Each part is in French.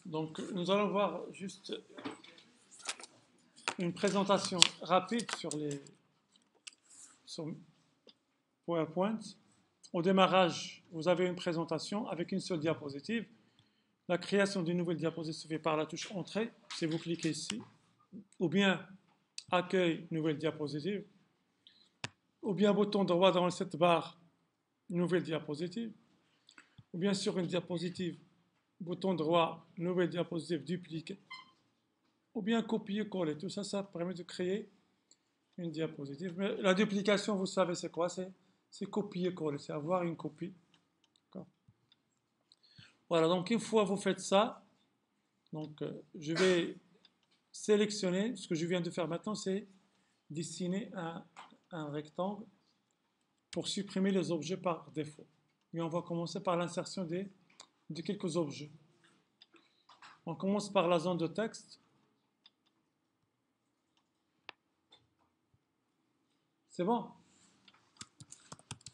Donc, nous allons voir juste une présentation rapide sur PowerPoint. Au démarrage, vous avez une présentation avec une seule diapositive. La création d'une nouvelle diapositive se fait par la touche Entrée, si vous cliquez ici, ou bien Accueil, nouvelle diapositive, ou bien bouton droit dans cette barre, nouvelle diapositive, ou bien sur une diapositive, bouton droit, nouvelle diapositive, dupliquer, ou bien copier-coller. Tout ça, ça permet de créer une diapositive. Mais la duplication, vous savez, c'est quoi? C'est copier-coller, c'est avoir une copie. Voilà, donc une fois vous faites ça, donc je vais sélectionner, ce que je viens de faire maintenant, c'est dessiner un rectangle pour supprimer les objets par défaut. Et on va commencer par l'insertion de quelques objets. On commence par la zone de texte. C'est bon?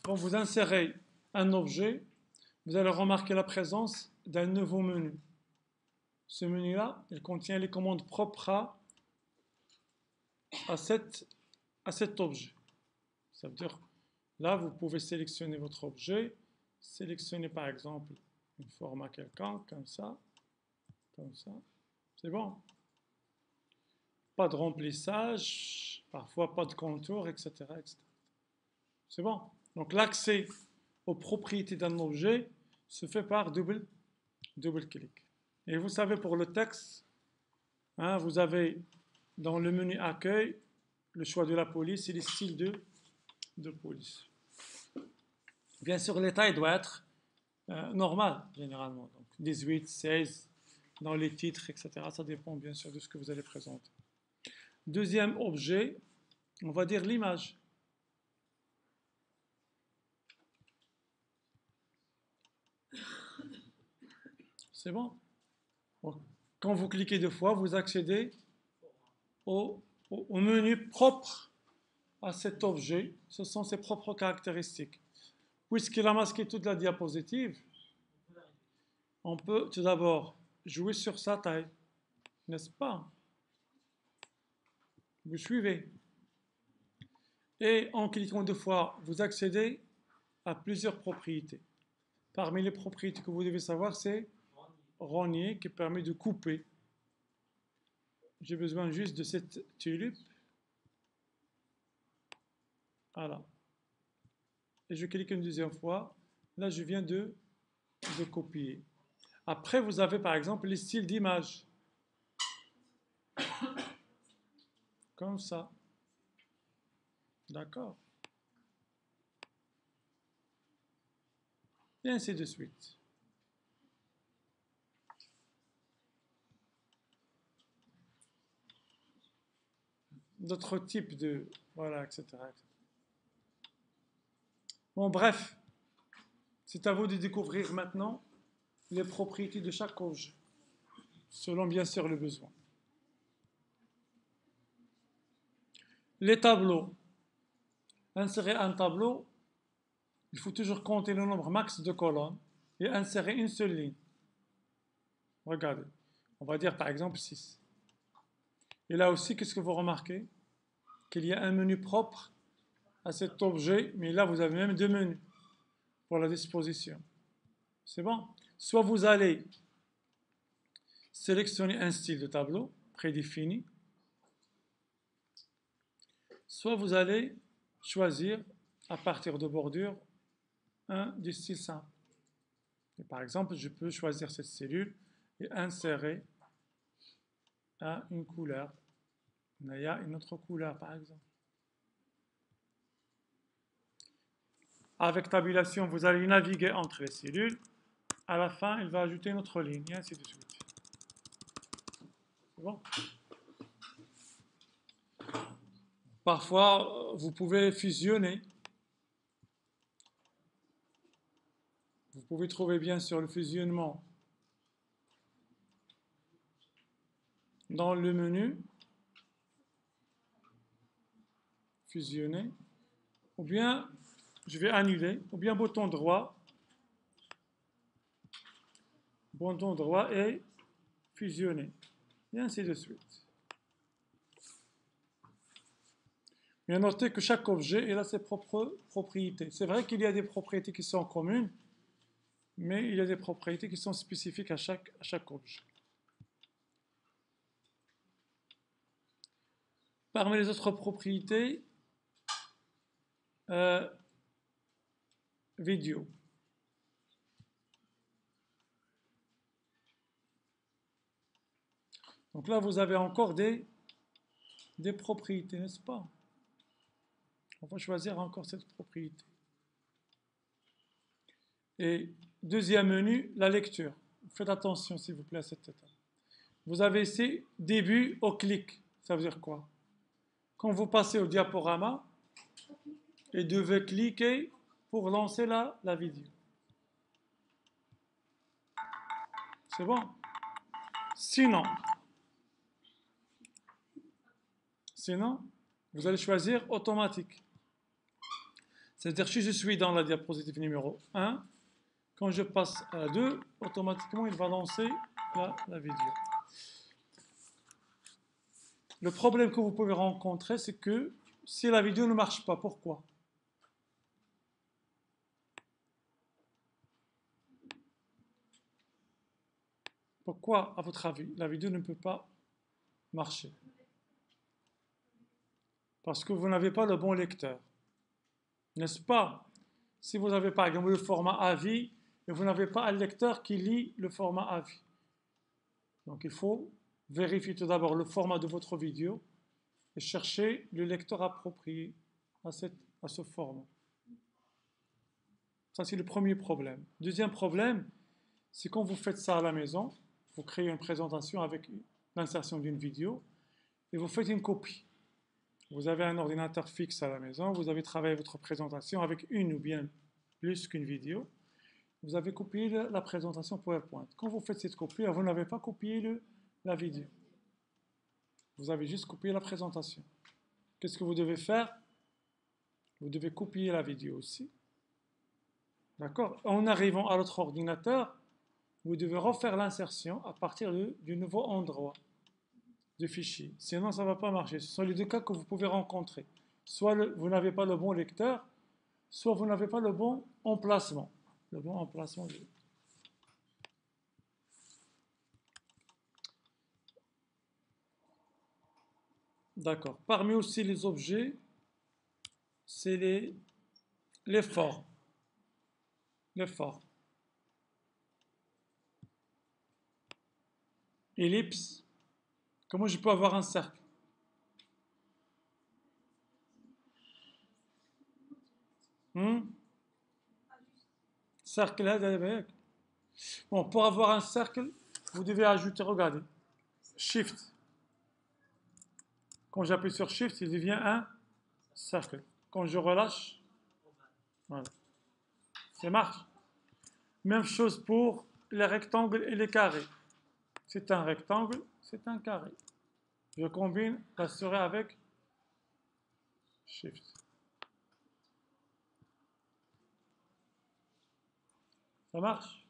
Quand vous insérez un objet, vous allez remarquer la présence d'un nouveau menu. Ce menu-là, il contient les commandes propres à cet objet. Ça veut dire, là, vous pouvez sélectionner votre objet, sélectionner par exemple un format quelconque, comme ça, c'est bon. Pas de remplissage, parfois pas de contour, etc. etc. C'est bon. Donc l'accès aux propriétés d'un objet se fait par double clic. Et vous savez, pour le texte, hein, vous avez dans le menu Accueil le choix de la police et les styles de police. Bien sûr, la taille doit être normale, généralement. Donc 18, 16, dans les titres, etc. Ça dépend bien sûr de ce que vous allez présenter. Deuxième objet, on va dire l'image. C'est bon? Quand vous cliquez deux fois, vous accédez au menu propre à cet objet. Ce sont ses propres caractéristiques. Puisqu'il a masqué toute la diapositive, on peut tout d'abord jouer sur sa taille, n'est-ce pas? Vous suivez. Et en cliquant deux fois, vous accédez à plusieurs propriétés. Parmi les propriétés que vous devez savoir, c'est rogner qui permet de couper. J'ai besoin juste de cette tulipe. Voilà. Et je clique une deuxième fois. Là, je viens de copier. Après, vous avez par exemple les styles d'image. Comme ça. D'accord? Et ainsi de suite. D'autres types de... Voilà, etc. Bon, bref. C'est à vous de découvrir maintenant les propriétés de chaque objet, selon bien sûr le besoin. Les tableaux. Insérer un tableau, il faut toujours compter le nombre max de colonnes et insérer une seule ligne. Regardez, on va dire par exemple 6. Et là aussi, qu'est-ce que vous remarquez? Qu'il y a un menu propre à cet objet, mais là vous avez même deux menus pour la disposition. C'est bon? Soit vous allez sélectionner un style de tableau prédéfini, soit vous allez choisir à partir de bordures un du style simple. Et par exemple, je peux choisir cette cellule et insérer une couleur. Il y a une autre couleur, par exemple. Avec tabulation, vous allez naviguer entre les cellules. À la fin, il va ajouter une autre ligne, et ainsi de suite. C'est bon? Parfois, vous pouvez fusionner. Vous pouvez trouver bien sûr le fusionnement dans le menu fusionner, ou bien je vais annuler, ou bien bouton droit et fusionner, et ainsi de suite. Bien noter que chaque objet il a ses propres propriétés. C'est vrai qu'il y a des propriétés qui sont communes, mais il y a des propriétés qui sont spécifiques à chaque objet. Parmi les autres propriétés, vidéo. Donc là, vous avez encore des propriétés, n'est-ce pas? On va choisir encore cette propriété. Et deuxième menu, la lecture. Faites attention, s'il vous plaît, à cette étape. Vous avez ici début au clic. Ça veut dire quoi? Quand vous passez au diaporama, et devez cliquer pour lancer la vidéo. C'est bon? Sinon, vous allez choisir automatique. C'est-à-dire, si je suis dans la diapositive numéro 1, quand je passe à la 2, automatiquement, il va lancer la vidéo. Le problème que vous pouvez rencontrer, c'est que si la vidéo ne marche pas, pourquoi? Pourquoi, à votre avis, la vidéo ne peut pas marcher? Parce que vous n'avez pas le bon lecteur. N'est-ce pas? Si vous avez par exemple le format AVI et vous n'avez pas un lecteur qui lit le format AVI. Donc il faut vérifier tout d'abord le format de votre vidéo et chercher le lecteur approprié à ce format. Ça, c'est le premier problème. Deuxième problème, c'est quand vous faites ça à la maison, vous créez une présentation avec l'insertion d'une vidéo et vous faites une copie. Vous avez un ordinateur fixe à la maison, vous avez travaillé votre présentation avec une ou bien plus qu'une vidéo. Vous avez copié la présentation PowerPoint. Quand vous faites cette copie, vous n'avez pas copié la vidéo. Vous avez juste copié la présentation. Qu'est-ce que vous devez faire? Vous devez copier la vidéo aussi. D'accord? En arrivant à l'autre ordinateur, vous devez refaire l'insertion à partir du nouveau endroit de fichier. Sinon, ça ne va pas marcher. Ce sont les deux cas que vous pouvez rencontrer. Soit vous n'avez pas le bon lecteur, soit vous n'avez pas le bon emplacement. Le bon emplacement. D'accord. Parmi aussi les objets, c'est les formes. Les formes. Ellipse. Comment je peux avoir un cercle? Cercle là, bon, pour avoir un cercle, vous devez ajouter, regardez, Shift. Quand j'appuie sur Shift, il devient un cercle. Quand je relâche, voilà. Ça marche. Même chose pour les rectangles et les carrés. C'est un rectangle, c'est un carré. Je combine la souris avec Shift. Ça marche?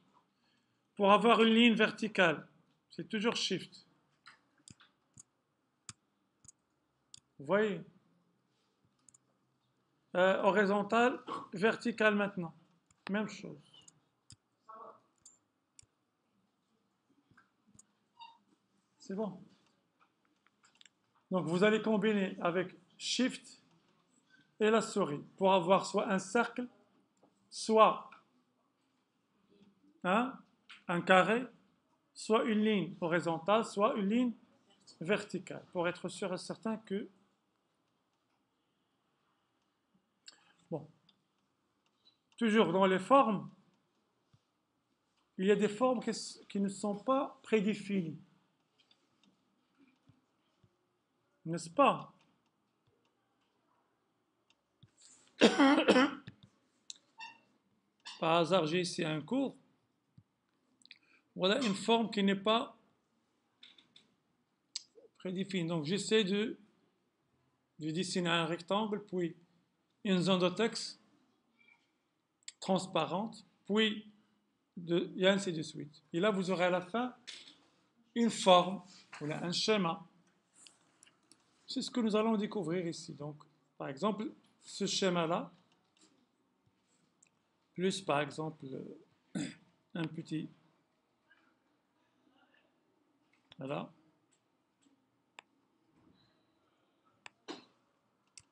Pour avoir une ligne verticale, c'est toujours Shift. Vous voyez? Horizontale, verticale maintenant. Même chose. C'est bon. Donc vous allez combiner avec Shift et la souris pour avoir soit un cercle, soit un carré, soit une ligne horizontale, soit une ligne verticale, pour être sûr et certain que... Bon. Toujours dans les formes, il y a des formes qui ne sont pas prédéfinies. N'est-ce pas? Par hasard, j'ai ici un cours. Voilà une forme qui n'est pas prédéfinie. Donc j'essaie de dessiner un rectangle, puis une zone de texte transparente, puis et ainsi de suite. Et là, vous aurez à la fin une forme, ou un schéma. C'est ce que nous allons découvrir ici. Donc, par exemple, ce schéma-là, plus par exemple un petit, voilà.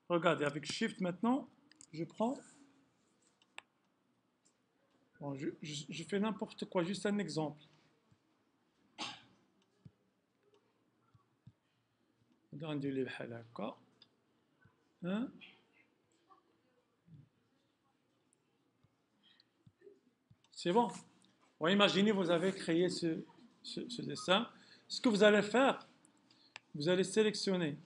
Regardez, avec Shift maintenant, je prends, bon, je fais n'importe quoi, juste un exemple. Hein? C'est bon. Bon, imaginez, vous avez créé ce dessin. Ce que vous allez faire, vous allez sélectionner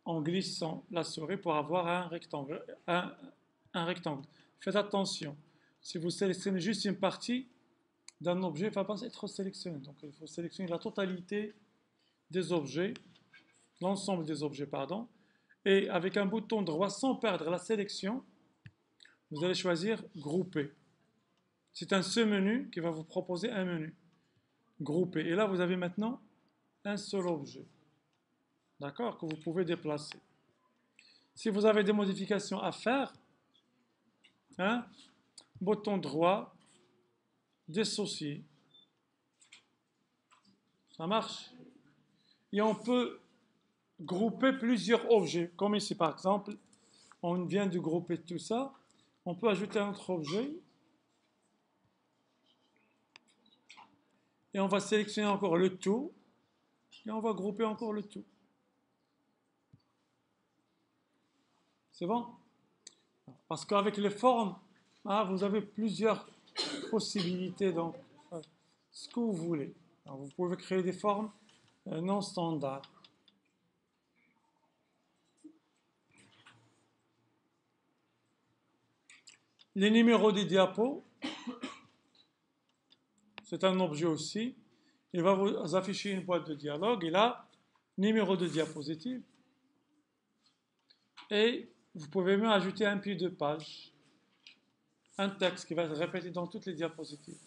en glissant la souris pour avoir un rectangle. Un rectangle. Faites attention. Si vous sélectionnez juste une partie d'un objet, il ne va pas être sélectionné. Donc il faut sélectionner la totalité des objets, l'ensemble des objets, pardon. Et avec un bouton droit, sans perdre la sélection, vous allez choisir Grouper. C'est un seul menu qui va vous proposer un menu. Grouper. Et là, vous avez maintenant un seul objet. D'accord? Que vous pouvez déplacer. Si vous avez des modifications à faire, hein, bouton droit, dissocier. Ça marche? Et on peut grouper plusieurs objets. Comme ici, par exemple, on vient de grouper tout ça. On peut ajouter un autre objet. Et on va sélectionner encore le tout. Et on va grouper encore le tout. C'est bon? Parce qu'avec les formes, hein, vous avez plusieurs possibilités. Donc, ce que vous voulez. Alors, vous pouvez créer des formes non standards. Les numéros des diapos, c'est un objet aussi. Il va vous afficher une boîte de dialogue. Et là, numéro de diapositive. Et vous pouvez même ajouter un pied de page. Un texte qui va être répété dans toutes les diapositives.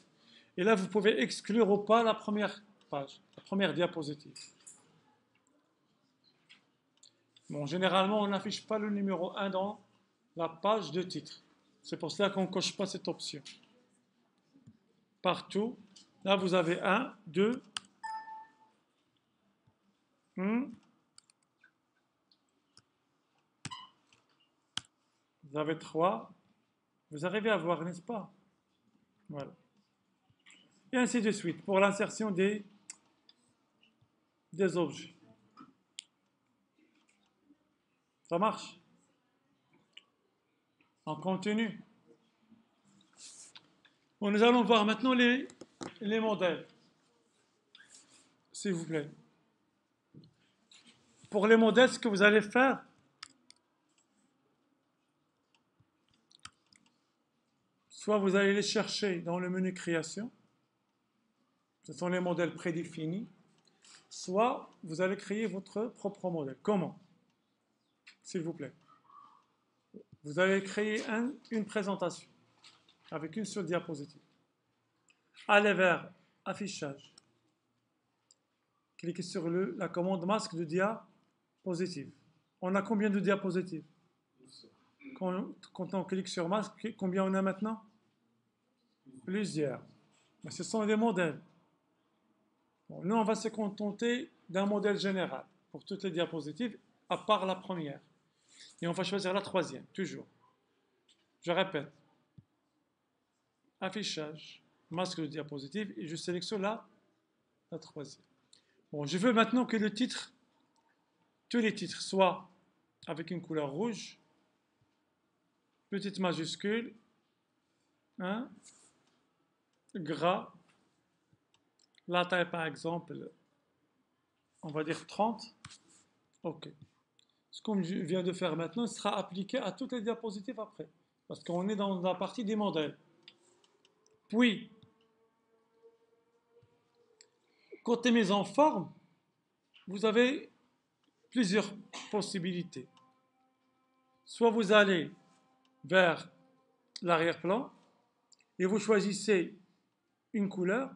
Et là, vous pouvez exclure ou pas la première page, la première diapositive. Bon, généralement, on n'affiche pas le numéro 1 dans la page de titre. C'est pour cela qu'on ne coche pas cette option. Partout, là, vous avez 1, 2, vous avez 3. Vous arrivez à voir, n'est-ce pas? Voilà. Et ainsi de suite, pour l'insertion des objets. Ça marche? On continue. Bon, nous allons voir maintenant les modèles. S'il vous plaît. Pour les modèles, ce que vous allez faire, soit vous allez les chercher dans le menu création, ce sont les modèles prédéfinis, soit vous allez créer votre propre modèle. Comment? S'il vous plaît. Vous allez créer une présentation avec une seule diapositive. Allez vers affichage. Cliquez sur la commande masque de diapositive. On a combien de diapositives? Quand on clique sur masque, combien on a maintenant? Plusieurs. Mais ce sont des modèles. Bon, nous, on va se contenter d'un modèle général pour toutes les diapositives, à part la première. Et on va choisir la troisième, toujours. Je répète. Affichage, masque de diapositive, et je sélectionne la troisième. Bon, je veux maintenant que le titre, tous les titres, soient avec une couleur rouge, petite majuscule, hein, gras, la taille par exemple, on va dire 30. OK. Ce qu'on vient de faire maintenant sera appliqué à toutes les diapositives après, parce qu'on est dans la partie des modèles. Puis, côté mise en forme, vous avez plusieurs possibilités. Soit vous allez vers l'arrière-plan et vous choisissez une couleur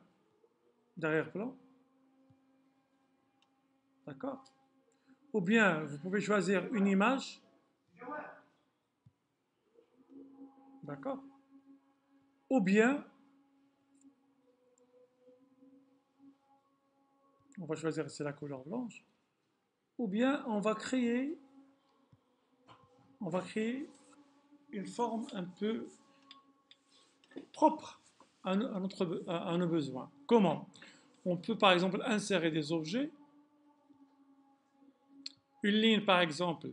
d'arrière-plan, D'accord? Ou bien, vous pouvez choisir une image. D'accord? Ou bien, on va choisir ici la couleur blanche. Ou bien, on va créer une forme un peu propre à nos besoins. Comment? On peut par exemple insérer des objets, une ligne par exemple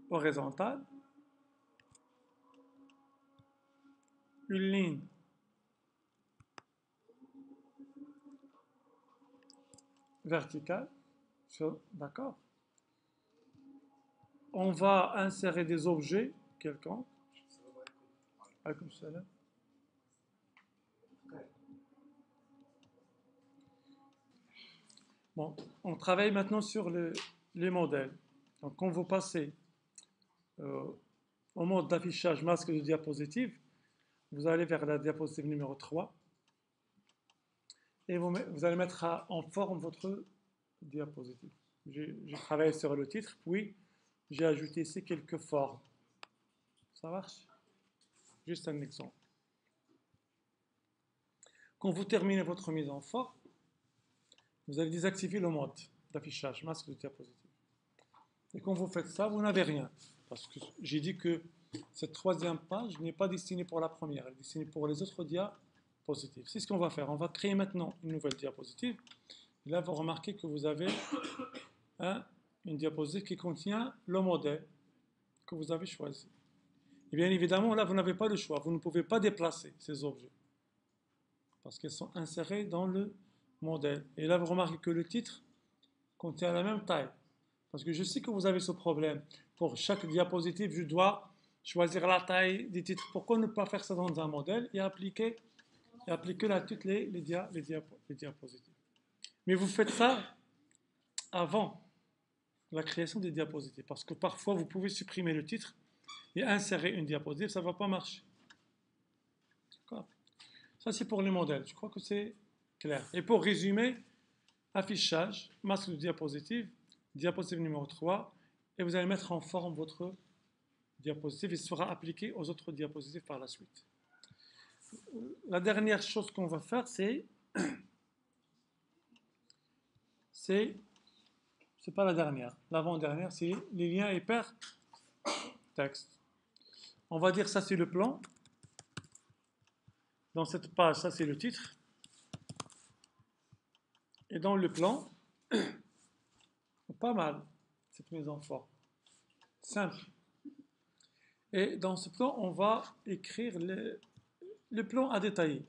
horizontale, une ligne verticale, d'accord? On va insérer des objets quelconques. Alaykoum salam. Bon, on travaille maintenant sur les modèles. Donc, quand vous passez euh, au mode d'affichage masque de diapositive, vous allez vers la diapositive numéro 3 et vous allez mettre en forme votre diapositive. J'ai travaillé sur le titre, puis j'ai ajouté ici quelques formes. Ça marche? Juste un exemple. Quand vous terminez votre mise en forme, vous allez désactiver le mode d'affichage masque de diapositive. Et quand vous faites ça, vous n'avez rien. Parce que j'ai dit que cette troisième page n'est pas destinée pour la première, elle est destinée pour les autres diapositives. C'est ce qu'on va faire. On va créer maintenant une nouvelle diapositive. Et là, vous remarquez que vous avez une diapositive qui contient le modèle que vous avez choisi. Et bien évidemment, là, vous n'avez pas le choix. Vous ne pouvez pas déplacer ces objets. Parce qu'ils sont insérés dans le modèle. Et là, vous remarquez que le titre contient la même taille. Parce que je sais que vous avez ce problème. Pour chaque diapositive, je dois choisir la taille des titres. Pourquoi ne pas faire ça dans un modèle et appliquer là toutes les diapositives. Mais vous faites ça avant la création des diapositives. Parce que parfois, vous pouvez supprimer le titre et insérer une diapositive, ça ne va pas marcher. D'accord? Ça, c'est pour les modèles. Je crois que c'est clair. Et pour résumer, affichage, masque de diapositive, diapositive numéro 3, et vous allez mettre en forme votre diapositive et sera appliqué aux autres diapositives par la suite. La dernière chose qu'on va faire, c'est pas la dernière, l'avant-dernière, c'est les liens hypertextes. On va dire ça c'est le plan. Dans cette page, ça c'est le titre. Et dans le plan, pas mal, cette mise en forme. Simple. Et dans ce plan, on va écrire le plan à détailler.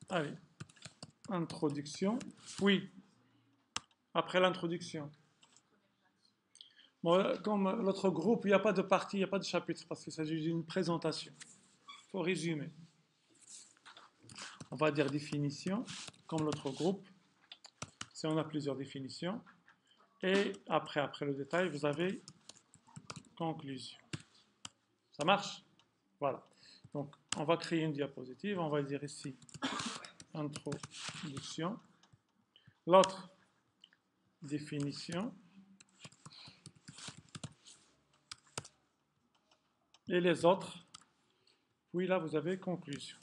Allez, introduction. Oui, après l'introduction. Bon, comme l'autre groupe, il n'y a pas de partie, il n'y a pas de chapitre, parce qu'il s'agit d'une présentation. Il faut résumer. On va dire définition, comme l'autre groupe, si on a plusieurs définitions. Et après le détail, vous avez conclusion. Ça marche? Voilà. Donc, on va créer une diapositive. On va dire ici introduction. L'autre, définition. Et les autres, puis là, vous avez conclusion.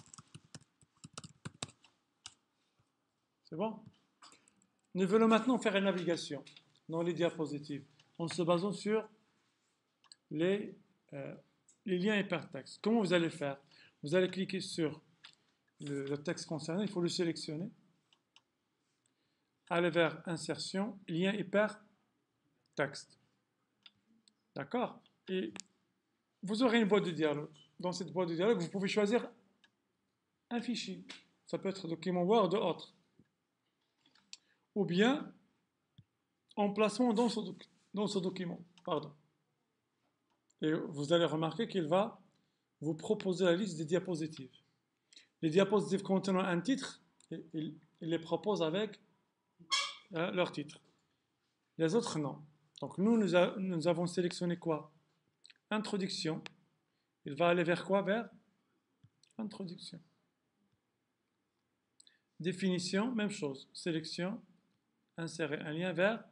C'est bon? Nous voulons maintenant faire une navigation dans les diapositives en se basant sur les liens hypertextes. Comment vous allez faire? Vous allez cliquer sur le texte concerné, il faut le sélectionner. Aller vers insertion, lien hypertexte. D'accord? Et vous aurez une boîte de dialogue. Dans cette boîte de dialogue, vous pouvez choisir un fichier. Ça peut être document Word ou autre. Ou bien emplacement dans ce document. Pardon. Et vous allez remarquer qu'il va vous proposer la liste des diapositives. Les diapositives contenant un titre, il les propose avec leur titre. Les autres, non. Donc nous avons sélectionné quoi? Introduction. Il va aller vers quoi? Vers introduction. Définition, même chose. Sélection, insérer un lien vers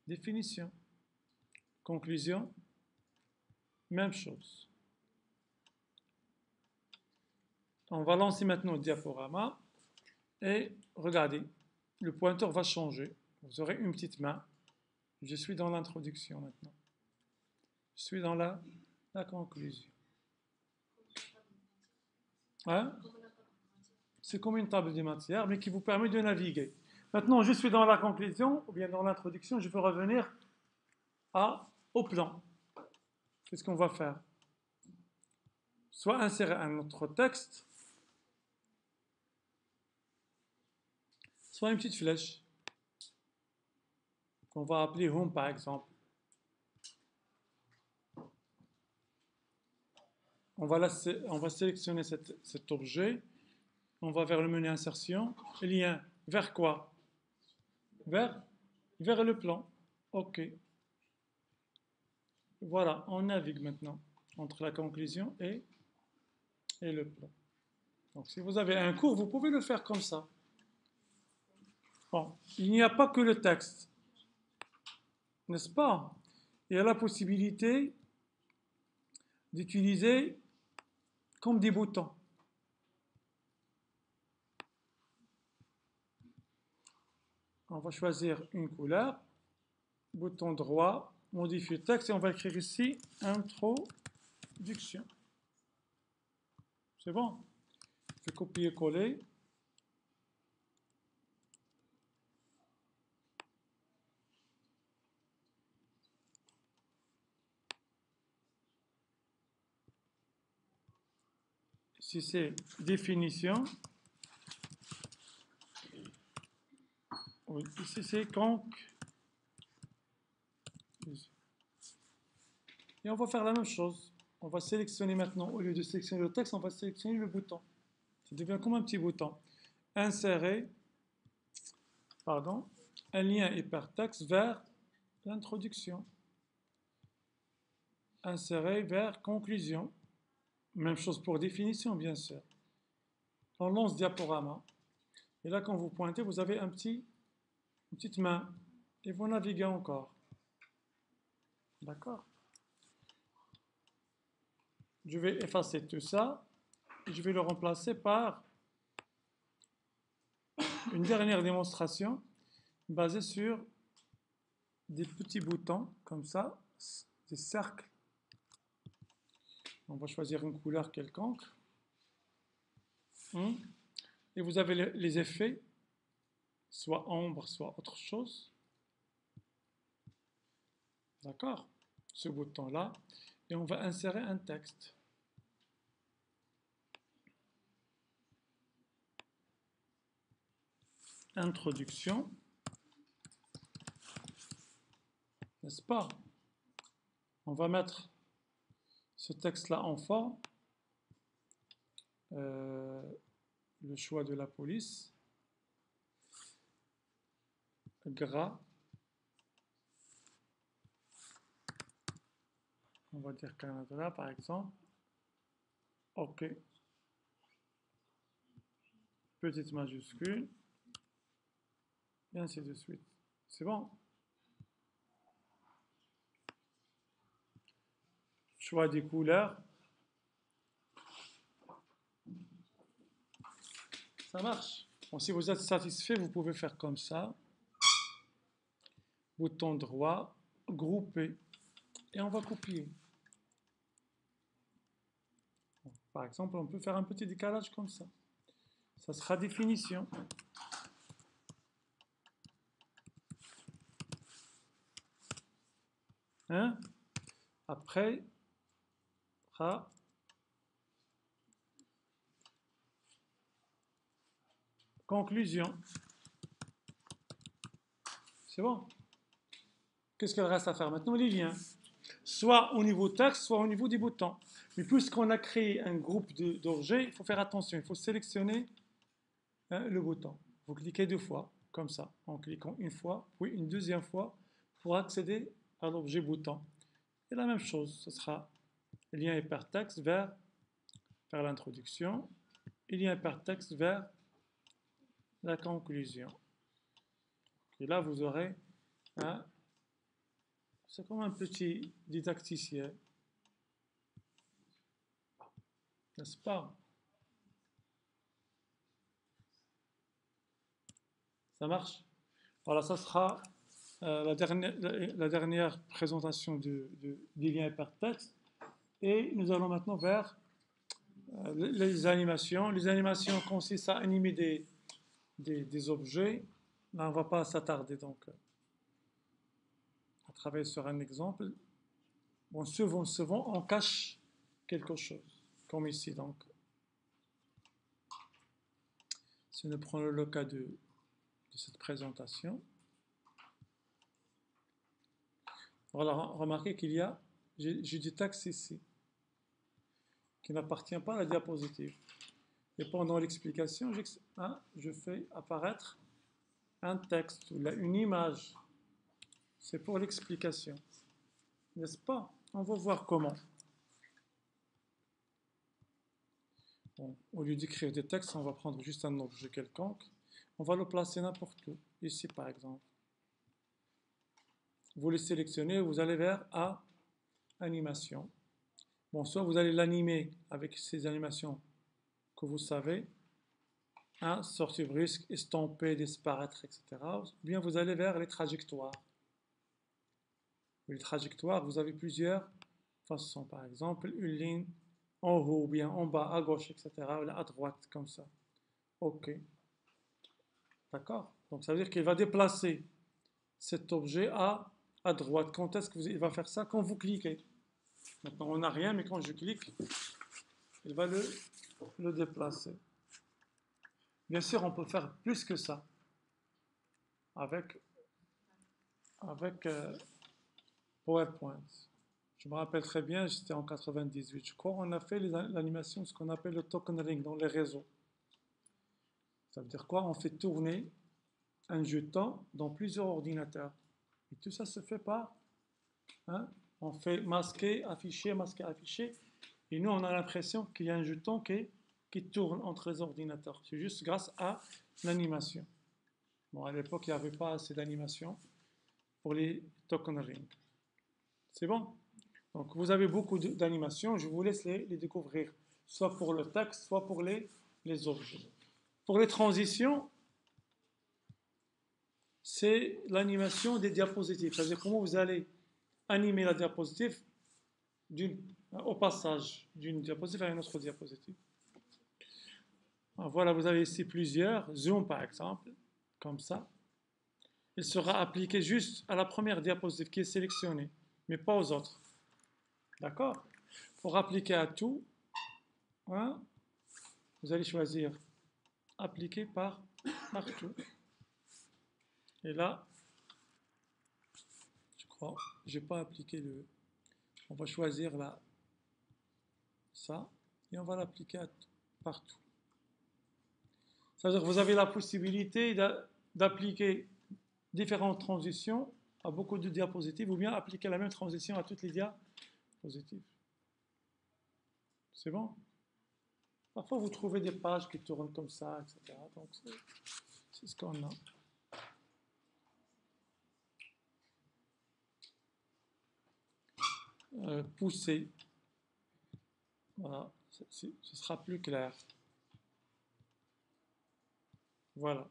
définition. Conclusion, même chose. On va lancer maintenant le diaporama et regardez, le pointeur va changer. Vous aurez une petite main. Je suis dans l'introduction maintenant. Je suis dans la conclusion. Hein? C'est comme une table des matières, mais qui vous permet de naviguer. Maintenant, je suis dans la conclusion, ou bien dans l'introduction, je veux revenir au plan. Qu'est-ce qu'on va faire? Soit insérer un autre texte, soit une petite flèche, qu'on va appeler home par exemple. On va sélectionner cet objet, on va vers le menu insertion, lien vers quoi? Vers le plan. OK. Voilà, on navigue maintenant entre la conclusion et le plan. Donc si vous avez un cours, vous pouvez le faire comme ça. Bon, il n'y a pas que le texte, n'est-ce pas? Il y a la possibilité d'utiliser comme des boutons. On va choisir une couleur, bouton droit, modifier texte et on va écrire ici introduction. C'est bon? Je vais copier-coller. Ici c'est définition. Oui, ici c'est conc. Et on va faire la même chose. On va sélectionner maintenant, au lieu de sélectionner le texte, on va sélectionner le bouton. Ça devient comme un petit bouton. Insérer, un lien hypertexte vers l'introduction. Insérer vers conclusion. Même chose pour définition, bien sûr. On lance diaporama. Et là, quand vous pointez, vous avez une petite main. Et vous naviguez encore. D'accord? Je vais effacer tout ça. Et je vais le remplacer par une dernière démonstration basée sur des petits boutons, comme ça, des cercles. On va choisir une couleur quelconque. Et vous avez les effets, soit ombre, soit autre chose. D'accord? Ce bouton-là. Et on va insérer un texte. Introduction. N'est-ce pas? On va mettre ce texte-là en forme. Le choix de la police. Gras. On va dire Canada par exemple. OK. Petite majuscule. Et ainsi de suite. C'est bon? Choix des couleurs. Ça marche. Bon, si vous êtes satisfait, vous pouvez faire comme ça. Bouton droit, grouper. Et on va copier. Bon, par exemple, on peut faire un petit décalage comme ça. Ça sera définition. Hein? Après, conclusion. C'est bon? Qu'est-ce qu'il reste à faire maintenant? Les liens. Soit au niveau texte, soit au niveau des boutons. Mais puisqu'on a créé un groupe d'objets, il faut faire attention. Il faut sélectionner le bouton. Vous cliquez 2 fois, comme ça, en cliquant une fois, puis une deuxième fois, pour accéder à l'objet bouton. Et la même chose, ce sera lien hypertexte vers l'introduction, et lien hypertexte vers la conclusion. Et là, vous aurez, hein, c'est comme un petit didacticien, n'est-ce pas? Ça marche? Voilà, ça sera la dernière présentation des liens hypertextes. Et nous allons maintenant vers les animations. Les animations consistent à animer des objets. Là, on ne va pas s'attarder donc à travailler sur un exemple. Bon, souvent, on cache quelque chose, comme ici. Donc, si nous prenons le cas de cette présentation, voilà, remarquez qu'il y a, j'ai du texte ici, qui n'appartient pas à la diapositive. Et pendant l'explication, je fais apparaître un texte ou une image. C'est pour l'explication. N'est-ce pas? On va voir comment. Bon, au lieu d'écrire des textes, on va prendre juste un objet quelconque. On va le placer n'importe où. Ici, par exemple. Vous le sélectionnez, vous allez vers A, animation. Bon, soit vous allez l'animer avec ces animations que vous savez, hein, sortie brusque, estomper, disparaître, etc. Ou bien vous allez vers les trajectoires. Les trajectoires, vous avez plusieurs façons. Par exemple, une ligne en haut, ou bien en bas, à gauche, etc. Ou à droite, comme ça. OK. D'accord? Donc ça veut dire qu'il va déplacer cet objet à droite. Quand est-ce qu'il va faire ça? Quand vous cliquez. Maintenant, on n'a rien, mais quand je clique, il va le déplacer. Bien sûr, on peut faire plus que ça avec PowerPoint. Je me rappelle très bien, j'étais en 98, je crois, on a fait l'animation, ce qu'on appelle le token ring dans les réseaux. Ça veut dire quoi? On fait tourner un jeton dans plusieurs ordinateurs. Et tout ça se fait par, hein, on fait masquer, afficher, et nous on a l'impression qu'il y a un jeton qui tourne entre les ordinateurs. C'est juste grâce à l'animation. Bon, à l'époque, il n'y avait pas assez d'animation pour les token rings. C'est bon? Donc, vous avez beaucoup d'animations. Je vous laisse les découvrir, soit pour le texte, soit pour les objets. Pour les transitions, c'est l'animation des diapositives. C'est-à-dire comment vous allez animer la diapositive au passage d'une diapositive à une autre diapositive. Alors, voilà, vous avez ici plusieurs. Zoom, par exemple, comme ça. Il sera appliqué juste à la première diapositive qui est sélectionnée, mais pas aux autres. D'accord? Pour appliquer à tout, hein, vous allez choisir appliquer partout. Et là, je crois, je n'ai pas appliqué on va choisir là, ça, et on va l'appliquer partout. C'est-à-dire que vous avez la possibilité d'appliquer différentes transitions à beaucoup de diapositives, ou bien appliquer la même transition à toutes les diapositives. C'est bon? Parfois, vous trouvez des pages qui tournent comme ça, etc. Donc, c'est ce qu'on a. Pousser. Voilà, ce sera plus clair. Voilà.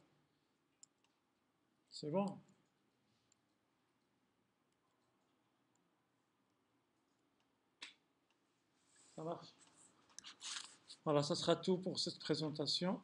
C'est bon? Ça marche? Voilà, ça sera tout pour cette présentation.